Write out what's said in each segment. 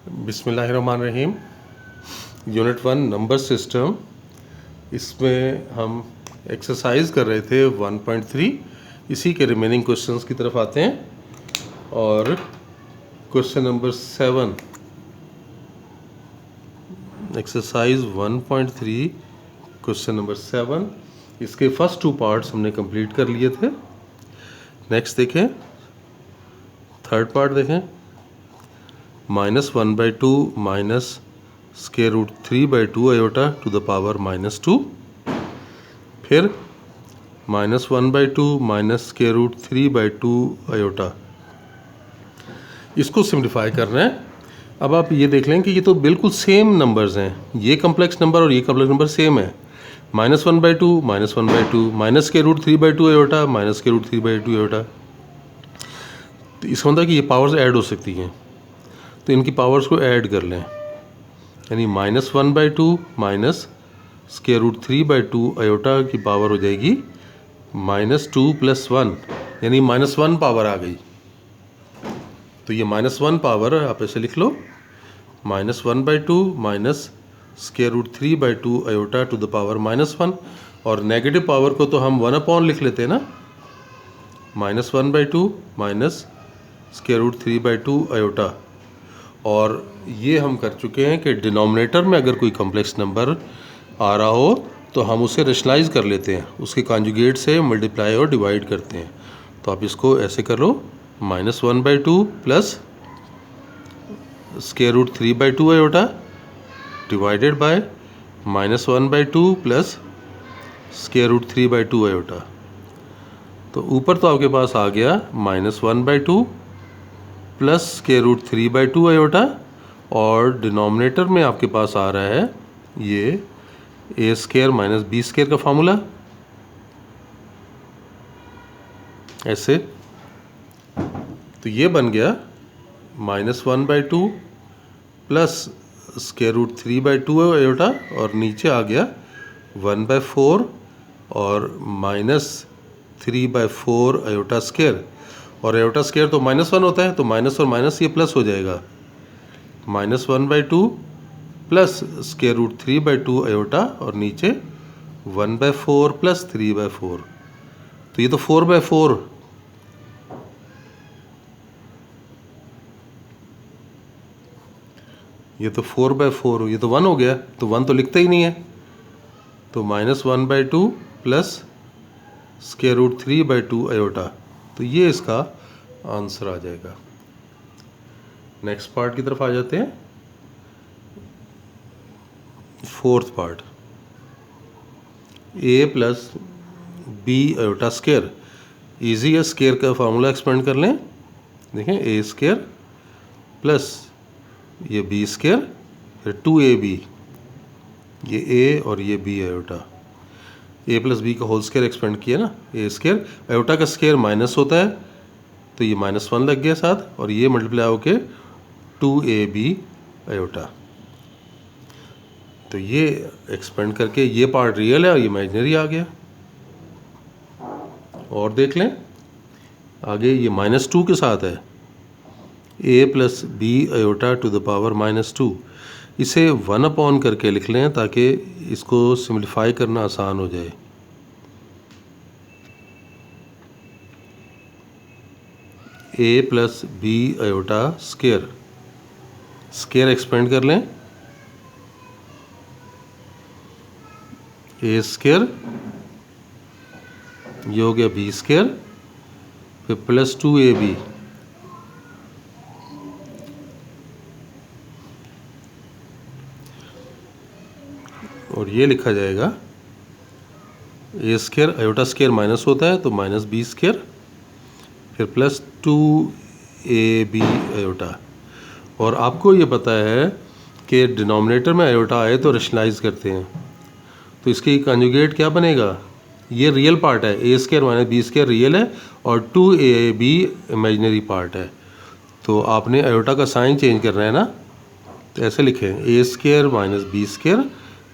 बिस्मिल्लाहिर्रहमानिर्रहीम। Unit 1 number system, इसमें हम एक्सरसाइज कर रहे थे 1.3। इसी के रिमेनिंग क्वेश्चंस की तरफ आते हैं और question number 7, exercise 1.3 question number 7, इसके फर्स्ट 2 पार्ट्स हमने कंप्लीट कर लिए थे। नेक्स्ट देखें, थर्ड पार्ट देखें। -1/2 minus square root 3/2 iota to the power -2। फिर -1/2 माइनस स्क्वायर रूट 3/2 आयोटा। इसको सिम्प्लीफाई करना है। अब आप ये देख लें कि ये तो बिल्कुल सेम नंबर्स हैं, ये कम्प्लेक्स नंबर और ये कम्प्लेक्स नंबर सेम है। -1/2 -1/2 minus square root 3/2 iota minus square root 3/2 iota. तो इसका मतलब कि ये पावर्स ऐड हो सकती हैं, तो इनकी पावर्स को ऐड कर लें। यानी -1/2 माइनस स्क्वायर रूट 3/2 आयोटा की पावर हो जाएगी -2 + 1, यानी -1 पावर आ गई। तो ये -1 पावर आप ऐसे लिख लो, -1/2 minus square root 3/2 iota to the power -1। और नेगेटिव पावर को तो हम 1/, लिख लेते हैं ना। -1/2 माइनस स्क्वायर रूट 3/2 आयोटा। और ये हम कर चुके हैं कि डिनोमिनेटर में अगर कोई कम्प्लेक्स नंबर आ रहा हो तो हम उसे रेशनलाइज कर लेते हैं, उसके कॉन्जुगेट से मल्टीप्लाई और डिवाइड करते हैं। तो आप इसको ऐसे कर लो, -1/2 plus square root 3/2 iota divided by -1/2 plus square root 3/2 iota. तो ऊपर तो आपके पास आ गया -1/2 प्लस स्क्वायर रूट 3/2 आयोटा, और डिनोमिनेटर में आपके पास आ रहा है ये a² माइनस b² का फार्मूला, ऐसे। तो ये बन गया -1/2 प्लस स्क्वायर रूट 3/2 आयोटा, और नीचे आ गया 1/4 और -3/4 आयोटा स्क्वायर। और आयोटा स्क्वायर तो -1 होता है, तो माइनस और माइनस ये प्लस हो जाएगा। -1/2 प्लस स्क्वायर रूट 3/2 आयोटा, और नीचे 1/4 प्लस 3/4। तो ये तो 4/4, ये तो 4/4, ये तो 1 हो गया, तो 1 तो लिखता ही नहीं है। तो -1/2 प्लस स्क्वायर रूट 3/2 आयोटा, तो ये इसका आंसर आ जाएगा। नेक्स्ट पार्ट की तरफ आ जाते हैं, fourth part. a plus b iota square, easy है, स्क्वायर का फार्मूला एक्सपेंड कर लें। देखें, a² प्लस ये b², फिर 2ab, ये a और ये b iota. a plus b का होल स्क्वायर एक्सपेंड किया ना, a²। आयोटा का स्क्वायर माइनस होता है, तो ये -1 लग गया साथ, और ये मल्टीप्लाई होके 2ab आयोटा। तो ये एक्सपेंड करके ये पार्ट रियल है और ये इमेजिनरी आ गया। और देख लें आगे, ये -2 के साथ है, a plus b iota to the power -2। इसे 1/, करके लिख लें ताकि इसको सिम्प्लीफाई करना आसान हो जाए। a plus b iota square, square expand कर लें, a², ये हो गया b², फिर प्लस 2ab, और ये लिखा जाएगा a², आयोटा स्क्वायर माइनस होता है तो -b², फिर प्लस 2ab आयोटा। और आपको ये पता है कि डिनोमिनेटर में आयोटा आए तो रेशनलाइज करते हैं, तो इसकी कॉन्जुगेट क्या बनेगा? ये रियल पार्ट है, a² माइनस b² रियल है और 2ab इमेजिनरी पार्ट है। तो आपने आयोटा का साइन चेंज करना है ना, तो ऐसे लिखें, a² minus b²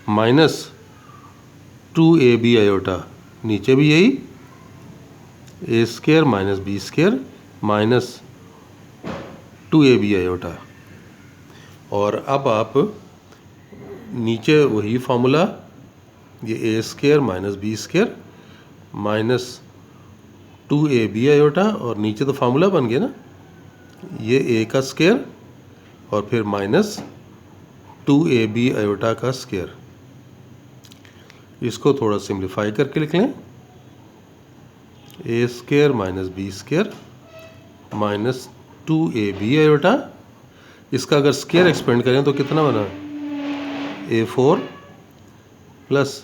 minus 2ab iota, नीचे भी यही a² minus b² minus 2ab iota. और अब आप नीचे वही फार्मूला, ये A square minus B square minus 2ab iota, और नीचे तो फार्मूला बन गया ना, ये ए का स्क्वायर और फिर माइनस 2ab आयोटा का स्क्वायर। इसको थोड़ा सिंप्लीफाई करके लिख लें, A square minus B square minus 2ab iota. इसका अगर स्क्वायर एक्सपेंड करें तो कितना बना, a4 plus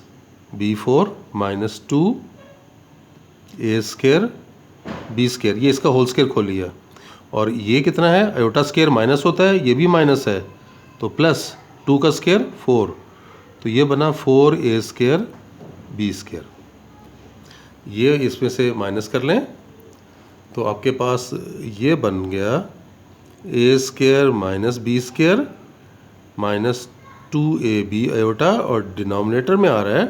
b4 minus 2 A square B square, ये इसका होल स्क्वायर खोल लिया। और ये कितना है, आयोटा स्क्वायर माइनस होता है, ये भी माइनस है, तो प्लस 2 का स्क्वायर 4, तो ये बना 4a स्क्वायर बी स्क्वायर। ये इसमें से माइनस कर लें तो आपके पास ये बन गया A square minus B square minus 2ab iota, और डिनोमिनेटर में आ रहा है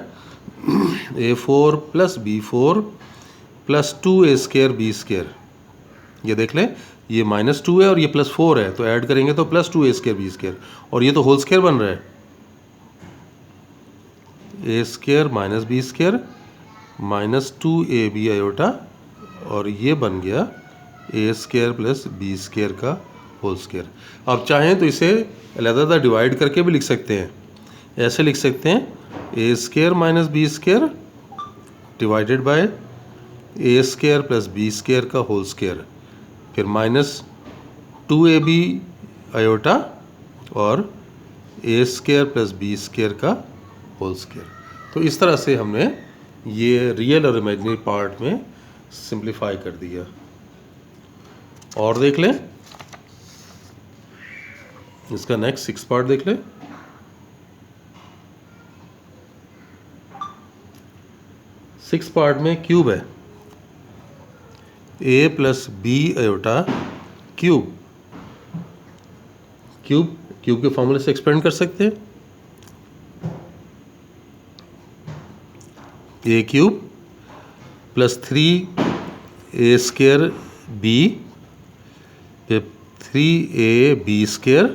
a4 plus b4 plus 2a square B square. ये देख लें, ये माइनस 2 है और ये प्लस 4 है, तो ऐड करेंगे तो plus 2a square B square, और ये तो होल स्क्वायर बन रहा है, A square minus B square minus 2ab iota, और ये बन गया A square plus B square का होल स्क्वायर। आप चाहें तो इसे अलग-अलग डिवाइड करके भी लिख सकते हैं, ऐसे लिख सकते हैं, A square minus B square divided by A square plus B square का होल स्क्वायर, फिर माइनस 2ab आयोटा और A square plus B square का होल स्क्वायर। तो इस तरह से हमने ये रियल और इमेजिनरी पार्ट में सिंप्लीफाई कर दिया। और देख लें, इसका नेक्स्ट 6 पार्ट देख लें। सिक्स पार्ट में क्यूब है, A plus B iota cube. Cube के फॉर्मूले से एक्सपेंड कर सकते हैं, A cube plus 3a square B, फिर 3ab स्क्वायर,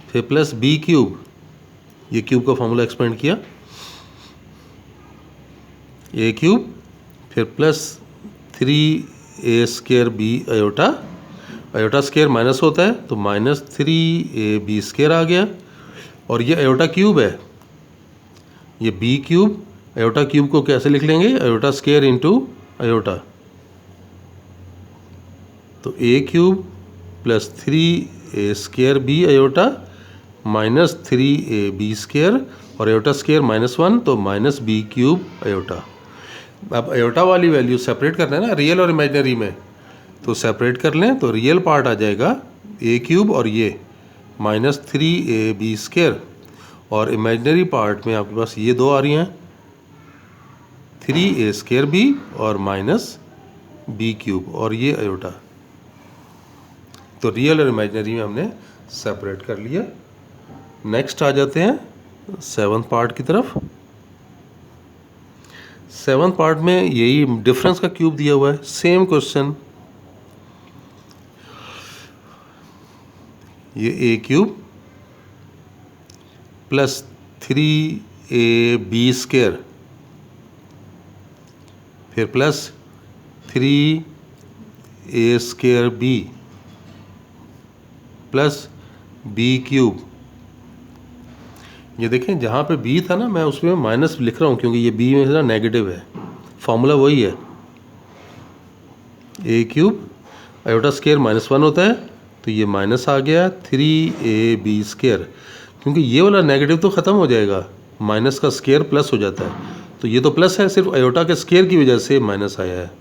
फिर प्लस बी क्यूब, ये क्यूब का फॉर्मूला एक्सपेंड किया, ए क्यूब फिर plus 3a square B iota, iota square minus होता है तो माइनस 3ab स्क्वायर आ गया, और ये आयोटा क्यूब है, ये बी क्यूब, आयोटा क्यूब को कैसे लिख लेंगे, आयोटा स्क्वायर इंटू आयोटा, तो A cube plus 3a square B iota minus 3ab square, और आयोटा स्क्वायर -1 तो माइनस बी क्यूब आयोटा। अब आयोटा वाली वैल्यू सेपरेट करना है ना रियल और इमेजिनरी में, तो सेपरेट कर लें, तो रियल पार्ट आ जाएगा ए क्यूब और ये माइनस 3ab स्क्वायर, और इमेजिनरी पार्ट में आपके पास ये दो आ रही हैं 3a स्क्वायर बी और माइनस बी क्यूब, और ये आयोटा। तो रियल और इमेजिनरी में हमने सेपरेट कर लिया। नेक्स्ट आ जाते हैं 7th पार्ट की तरफ। 7th पार्ट में यही डिफरेंस का क्यूब दिया हुआ है, सेम क्वेश्चन, ये a cube plus 3ab square, फिर plus 3a square b plus B cube. ये देखें जहाँ पे b था ना, मैं उसमें माइनस लिख रहा हूँ क्योंकि ये b में ना नेगेटिव है, फॉर्मूला वही है, ए क्यूब आयोटा स्क्वायर -1 होता है, तो ये माइनस आ गया 3ab स्क्वायर, क्योंकि ये वाला नेगेटिव तो ख़त्म हो जाएगा, माइनस का स्क्वायर प्लस हो जाता है, तो ये तो प्लस है, सिर्फ आयोटा के स्क्वायर की वजह से माइनस आया है।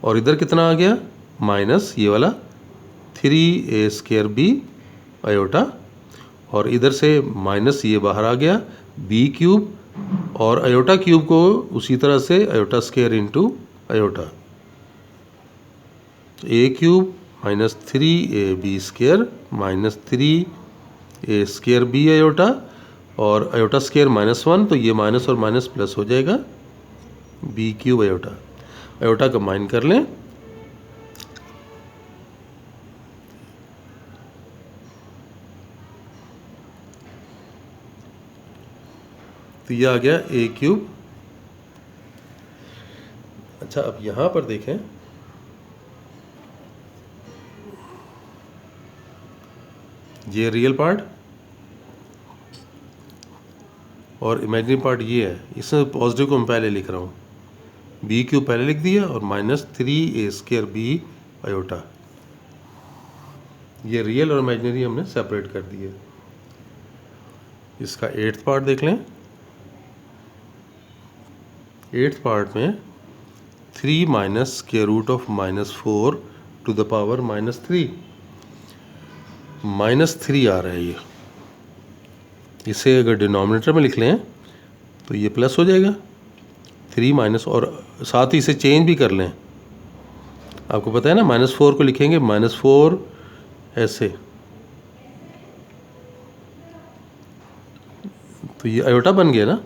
और इधर कितना आ गया, माइनस ये वाला 3a स्क्वायर बी आयोटा, और इधर से माइनस ये बाहर आ गया बी क्यूब, और आयोटा क्यूब को उसी तरह से iota square into iota, A cube minus 3ab square minus 3a square B iota, और आयोटा स्क्वायर -1 तो ये माइनस और माइनस प्लस हो जाएगा B cube iota. Iota combine कर लें, तो ये आ गया ए क्यूब। अच्छा, अब यहाँ पर देखें, ये रियल पार्ट और इमेजिनरी पार्ट ये है। इसमें पॉजिटिव को मैं पहले लिख रहा हूँ, बी क्यूब पहले लिख दिया और -3a² बी आयोटा। ये रियल और इमेजिनरी हमने सेपरेट कर दिए। इसका 8th पार्ट देख लें। 8th पार्ट में 3 minus square root of -4 to the power -3, -3 आ रहा है ये। इसे अगर डिनोमिनेटर में लिख लें तो ये प्लस हो जाएगा 3 माइनस, और साथ ही इसे चेंज भी कर लें। आपको पता है ना, -4 को लिखेंगे -4 ऐसे, तो ये आयोटा बन गया ना।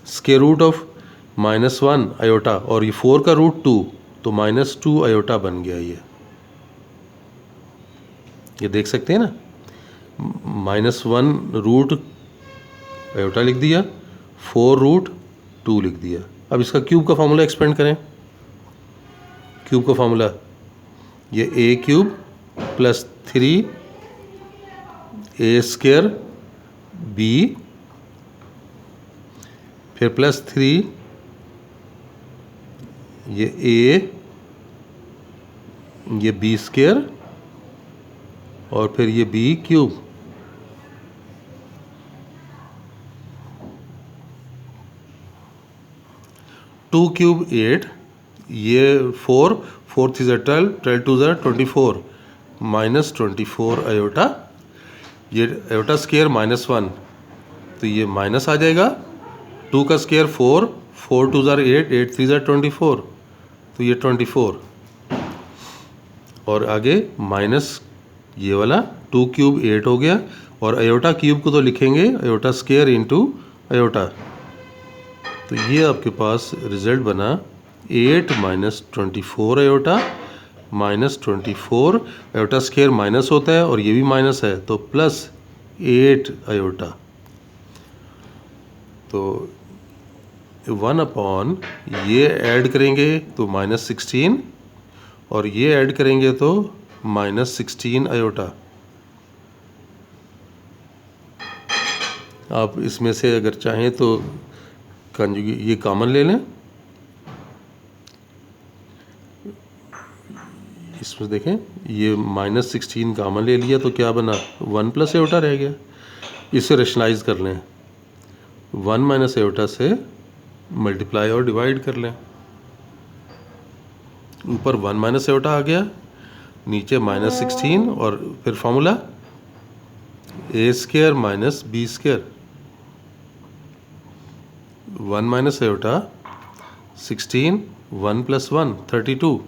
स्क्वायर रूट ऑफ -1 आयोटा, और ये 4 का रूट 2, तो -2 आयोटा बन गया ये देख सकते हैं ना। -1 रूट आयोटा लिख दिया, 4 रूट 2 लिख दिया। अब इसका क्यूब का फार्मूला एक्सपेंड करें। क्यूब का फार्मूला, ये a cube plus 3a² B, फिर +3 ये a, ये b², और फिर ये b क्यूब। टू क्यूब 8, ये 4, 4 3 12, 12 2 24, -24 आयोटा। ये आयोटा स्क्वायर -1, तो ये माइनस आ जाएगा। 2 का स्क्वायर 4, 4 2 8, 8 3 24, तो ये 24। और आगे माइनस ये वाला 2 क्यूब 8 हो गया, और आयोटा क्यूब को तो लिखेंगे आयोटा स्क्वायर इंटू आयोटा। तो ये आपके पास रिजल्ट बना 8 -24 आयोटा, -24 आयोटा स्क्वायर माइनस होता है और ये भी माइनस है, तो +8 आयोटा। तो 1/, ये ऐड करेंगे तो -16, और ये ऐड करेंगे तो -16 आयोटा। आप इसमें से अगर चाहें तो ये कॉमन ले लें। इसमें देखें, ये -16 कॉमन ले लिया तो क्या बना, 1 + आयोटा रह गया। इसे रेशनलाइज कर लें, 1 - आयोटा से मल्टीप्लाई और डिवाइड कर लें। ऊपर 1 - आयोटा आ गया, नीचे -16, और फिर फॉर्मूला a² - b²। 1 - आयोटा 16, 1 + 1 32,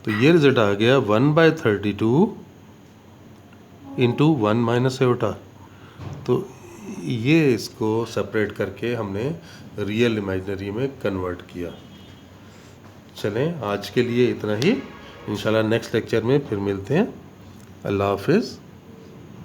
तो ये रिजल्ट आ गया 1/32 इंटू 1 - आयोटा। तो ये इसको सेपरेट करके हमने रियल इमेजिनरी में कन्वर्ट किया। चलें, आज के लिए इतना ही। इंशाल्लाह नेक्स्ट लेक्चर में फिर मिलते हैं। अल्लाह हाफिज़।